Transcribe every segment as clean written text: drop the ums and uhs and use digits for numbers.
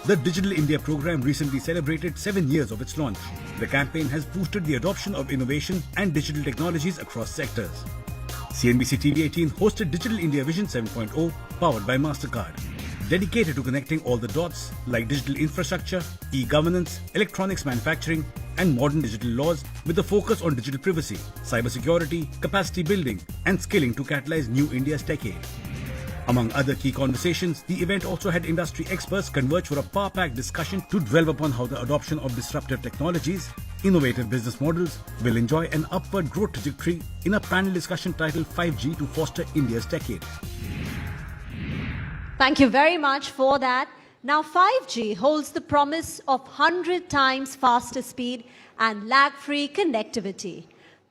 The Digital India program recently celebrated 7 years of its launch. The campaign has boosted the adoption of innovation and digital technologies across sectors. CNBC TV18 hosted Digital India Vision 7.0, powered by MasterCard, dedicated to connecting all the dots like digital infrastructure, e-governance, electronics manufacturing, and modern digital laws with a focus on digital privacy, cybersecurity, capacity building, and skilling to catalyze New India's decade. Among other key conversations, the event also had industry experts converge for a power-packed discussion to delve upon how the adoption of disruptive technologies, innovative business models will enjoy an upward growth trajectory in a panel discussion titled 5G to Foster India's Decade. Thank you very much for that. Now 5G holds the promise of 100 times faster speed and lag-free connectivity.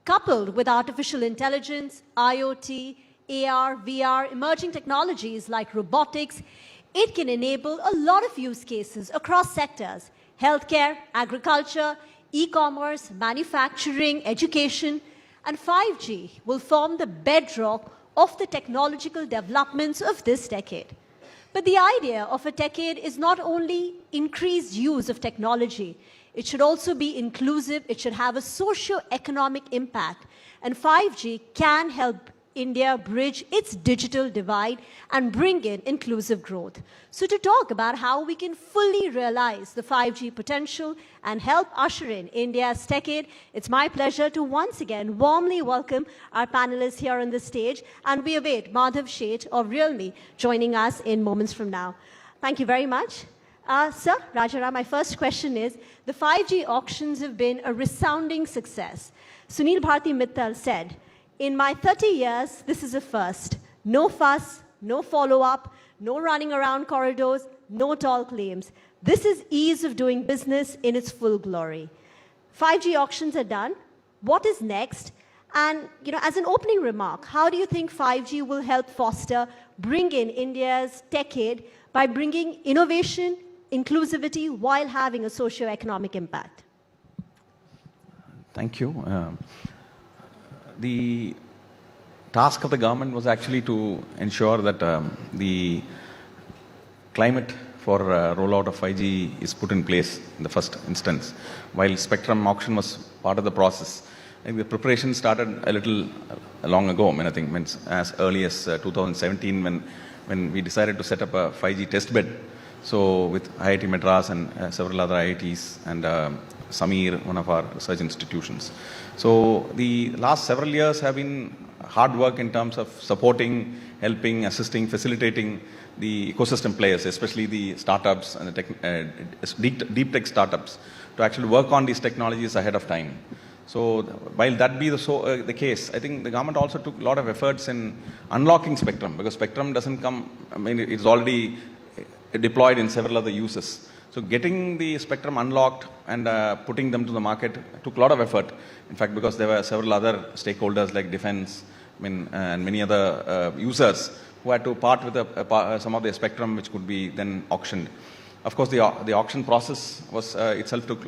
Coupled with artificial intelligence, IoT, AR, VR, emerging technologies like robotics, it can enable a lot of use cases across sectors: healthcare, agriculture, e-commerce, manufacturing, education, and 5G will form the bedrock of the technological developments of this decade. But the idea of a decade is not only increased use of technology, it should also be inclusive, it should have a socio-economic impact, and 5G can help India bridge its digital divide and bring in inclusive growth. So to talk about how we can fully realize the 5G potential and help usher in India's decade, it's my pleasure to once again warmly welcome our panelists here on the stage, and we await Madhav Sheth of Realme joining us in moments from now. Thank you very much. Sir, Rajaram, my first question is, the 5G auctions have been a resounding success. Sunil Bharti Mittal said, "In my 30 years, this is a first. No fuss, no follow-up, no running around corridors, no tall claims. This is ease of doing business in its full glory." 5G auctions are done. What is next? And, as an opening remark, how do you think 5G will help foster, bring in India's decade by bringing innovation, inclusivity, while having a socio-economic impact? Thank you. The task of the government was actually to ensure that the climate for rollout of 5G is put in place in the first instance. While spectrum auction was part of the process, I think the preparation started a little long ago. I think as early as 2017 when we decided to set up a 5G test bed. So with IIT Madras and several other IITs and Samir, one of our research institutions. So the last several years have been hard work in terms of supporting, helping, assisting, facilitating the ecosystem players, especially the startups and the deep tech startups, to actually work on these technologies ahead of time. So while that be the case, I think the government also took a lot of efforts in unlocking spectrum, because spectrum doesn't come, it's already deployed in several other uses. So getting the spectrum unlocked and putting them to the market took a lot of effort. In fact, because there were several other stakeholders like defense, and many other users who had to part with some of the spectrum which could be then auctioned. Of course, the auction process was itself took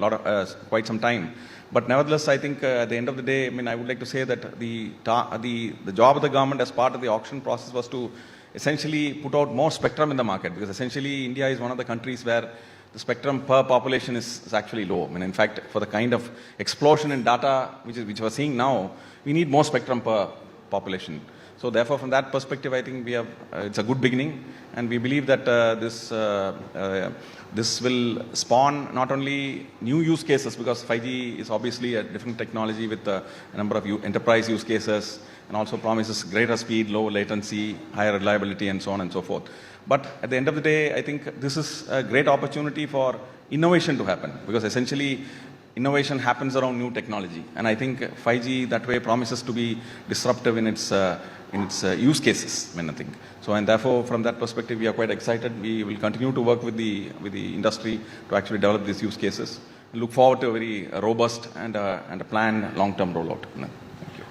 quite some time. But nevertheless, I think at the end of the day, I would like to say that the job of the government as part of the auction process was to essentially put out more spectrum in the market, because essentially India is one of the countries where the spectrum per population is actually low. In fact, for the kind of explosion in data which we're seeing now, we need more spectrum per population. So therefore, from that perspective, I think it's a good beginning, and we believe that this will spawn not only new use cases, because 5G is obviously a different technology with a number of enterprise use cases, and also promises greater speed, low latency, higher reliability, and so on and so forth. But at the end of the day, I think this is a great opportunity for innovation to happen, because essentially innovation happens around new technology. And I think 5G that way promises to be disruptive in its use cases, I think. So, and therefore, from that perspective, we are quite excited. We will continue to work with the industry to actually develop these use cases. We look forward to a very robust and a planned long-term rollout.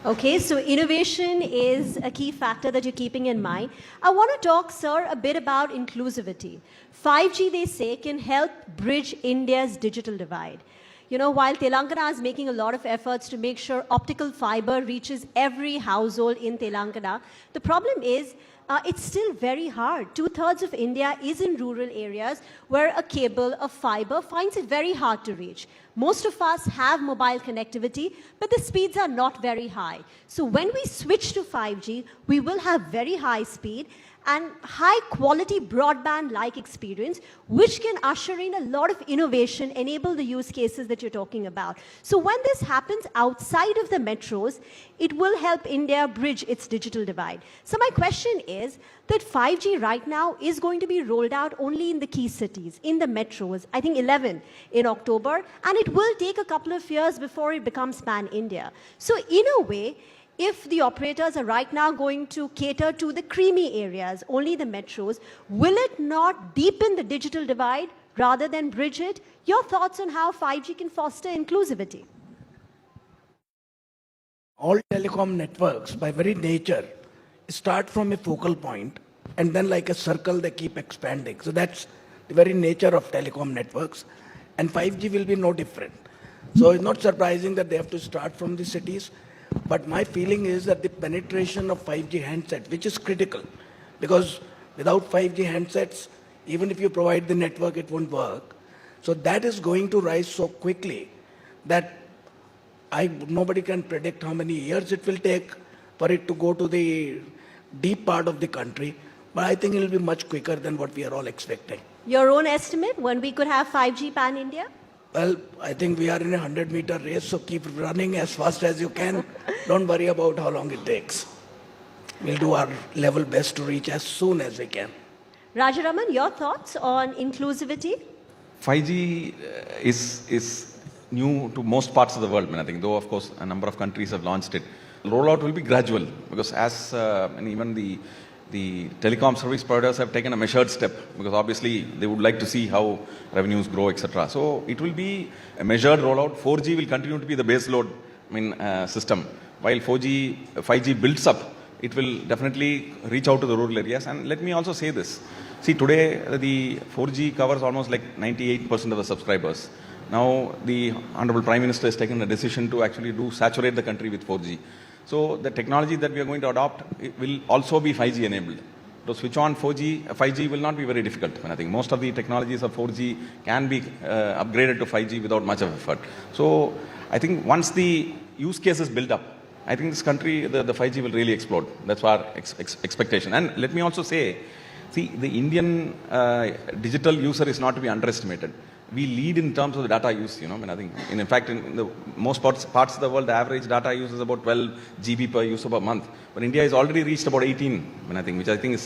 Okay, so innovation is a key factor that you're keeping in mind. I want to talk, sir, a bit about inclusivity. 5G, they say, can help bridge India's digital divide. While Telangana is making a lot of efforts to make sure optical fiber reaches every household in Telangana, the problem is it's still very hard. 2/3 of India is in rural areas where a cable, a fiber finds it very hard to reach. Most of us have mobile connectivity, but the speeds are not very high. So when we switch to 5G, we will have very high speed and high quality broadband-like experience, which can usher in a lot of innovation, enable the use cases that you're talking about. So when this happens outside of the metros, it will help India bridge its digital divide. So my question is that 5G right now is going to be rolled out only in the key cities, in the metros, I think 11 in October, and it will take a couple of years before it becomes pan-India. So in a way, if the operators are right now going to cater to the creamy areas, only the metros, will it not deepen the digital divide rather than bridge it? Your thoughts on how 5G can foster inclusivity? All telecom networks, by very nature, start from a focal point and then like a circle they keep expanding. So that's the very nature of telecom networks, and 5G will be no different. So it's not surprising that they have to start from the cities. But my feeling is that the penetration of 5G handsets, which is critical, because without 5G handsets, even if you provide the network, it won't work. So that is going to rise so quickly that nobody can predict how many years it will take for it to go to the deep part of the country. But I think it will be much quicker than what we are all expecting. Your own estimate when we could have 5G pan-India? Well, I think we are in a 100-meter race, so keep running as fast as you can. Don't worry about how long it takes. We'll do our level best to reach as soon as we can. Rajaraman, your thoughts on inclusivity? 5G is new to most parts of the world, I think, though of course a number of countries have launched it. The rollout will be gradual because and even the telecom service providers have taken a measured step because obviously they would like to see how revenues grow, etc. So it will be a measured rollout. 4G will continue to be the base load system. While 5G builds up, it will definitely reach out to the rural areas. And let me also say this. See, today the 4G covers almost like 98% of the subscribers. Now the Honorable Prime Minister has taken a decision to actually saturate the country with 4G. So the technology that we are going to adopt will also be 5G enabled. To switch on 5G will not be very difficult. I think most of the technologies of 4G can be upgraded to 5G without much of effort. So I think once the use case is built up, I think this country, the 5G will really explode. That's our expectation. And let me also say, see, the Indian digital user is not to be underestimated. We lead in terms of the data use, I think, in fact, in the most parts of the world, the average data use is about 12 GB per user per month. But India has already reached about 18, I think, which I think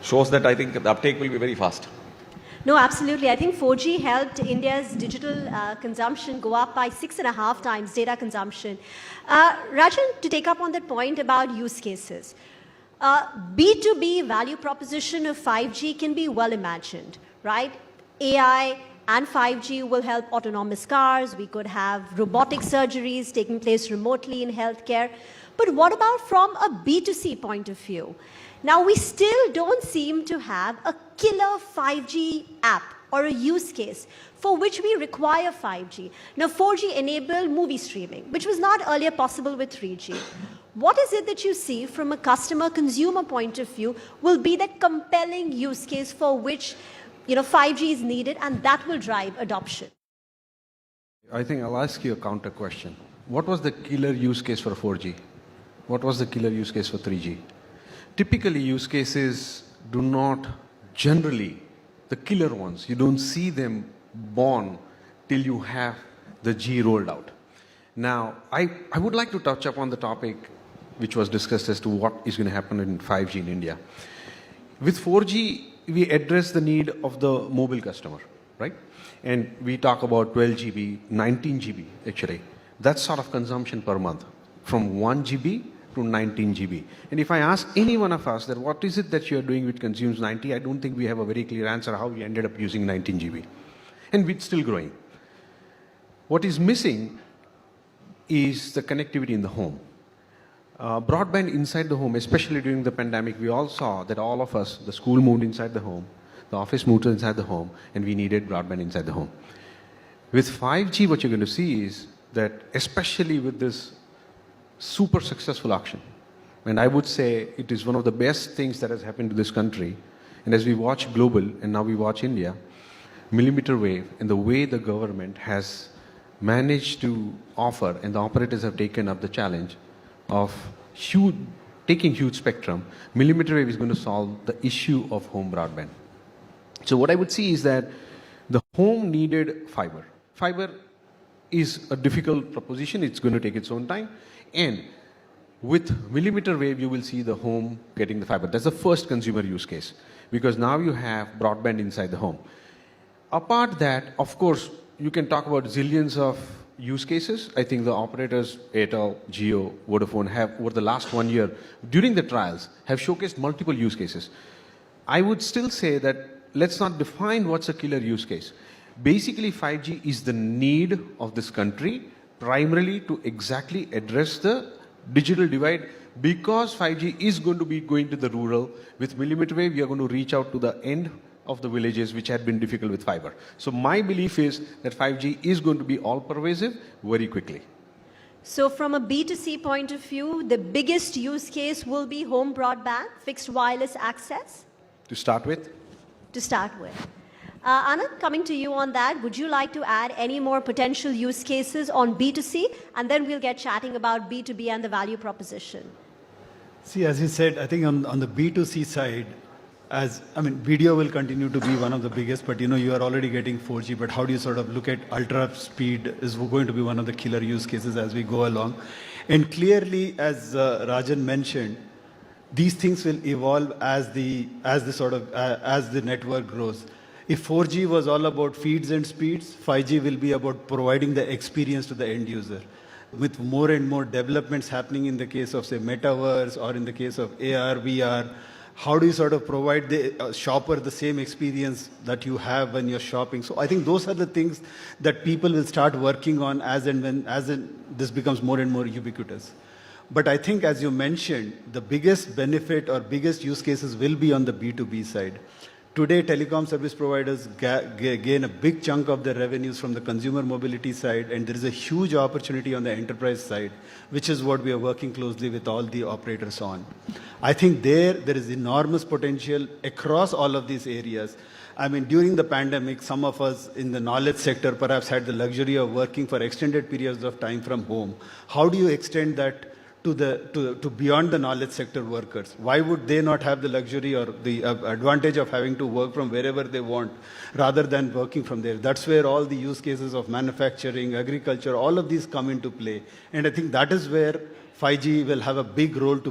shows that I think the uptake will be very fast. No, absolutely. I think 4G helped India's digital consumption go up by 6.5 times, data consumption. Rajan, to take up on that point about use cases, B2B value proposition of 5G can be well imagined, right? AI and 5G will help autonomous cars. We could have robotic surgeries taking place remotely in healthcare. But what about from a B2C point of view? Now, we still don't seem to have a killer 5G app or a use case for which we require 5G. Now, 4G enabled movie streaming, which was not earlier possible with 3G. What is it that you see from a customer-consumer point of view will be that compelling use case for which 5G is needed, and that will drive adoption? I think I'll ask you a counter question. What was the killer use case for 4G? What was the killer use case for 3G? Typically, use cases do not generally, the killer ones, you don't see them born till you have the G rolled out. Now, I would like to touch upon the topic which was discussed as to what is going to happen in 5G in India. With 4G, we address the need of the mobile customer, right? And we talk about 12 GB, 19 GB actually. That's sort of consumption per month, from 1 GB to 19 GB. And if I ask any one of us that what is it that you're doing which consumes 90, I don't think we have a very clear answer how we ended up using 19 GB. And it's still growing. What is missing is the connectivity in the home. Broadband inside the home, especially during the pandemic, we all saw that all of us, the school moved inside the home, the office moved inside the home, and we needed broadband inside the home. With 5G, what you're going to see is that, especially with this super successful auction, And I would say it is one of the best things that has happened to this country. And as we watch global, and now we watch India, millimeter wave and the way the government has managed to offer, and the operators have taken up the challenge of taking huge spectrum, millimeter wave is going to solve the issue of home broadband. So what I would see is that the home needed fiber. Fiber is a difficult proposition. It's going to take its own time. And with millimeter wave, you will see the home getting the fiber. That's the first consumer use case, because now you have broadband inside the home. Apart that, of course, you can talk about zillions of use cases. I think the operators, Airtel, Jio, Vodafone, have over the last 1 year, during the trials, have showcased multiple use cases. I would still say that let's not define what's a killer use case. Basically, 5G is the need of this country, primarily to exactly address the digital divide, because 5G is going to be going to the rural. With millimeter wave, we are going to reach out to the end of the villages, which had been difficult with fiber. So my belief is that 5G is going to be all pervasive very quickly. So from a B2C point of view, the biggest use case will be home broadband, fixed wireless access? To start with? To start with. Anand, coming to you on that, would you like to add any more potential use cases on B2C? And then we'll get chatting about B2B and the value proposition. See, as you said, I think on the B2C side, video will continue to be one of the biggest, but you are already getting 4G, but how do you sort of look at ultra speed is going to be one of the killer use cases as we go along. And clearly, as Rajan mentioned, these things will evolve as the network grows. If 4G was all about feeds and speeds, 5G will be about providing the experience to the end user. With more and more developments happening in the case of, say, metaverse, or in the case of AR, VR, how do you sort of provide the shopper the same experience that you have when you're shopping? So I think those are the things that people will start working on as this becomes more and more ubiquitous. But I think, as you mentioned, the biggest benefit or biggest use cases will be on the B2B side. Today, telecom service providers gain a big chunk of their revenues from the consumer mobility side, and there is a huge opportunity on the enterprise side, which is what we are working closely with all the operators on. I think there is enormous potential across all of these areas. I mean, during the pandemic, some of us in the knowledge sector perhaps had the luxury of working for extended periods of time from home. How do you extend that to beyond the knowledge sector workers? Why would they not have the luxury or the advantage of having to work from wherever they want rather than working from there? That's where all the use cases of manufacturing, agriculture, all of these come into play. And I think that is where 5G will have a big role to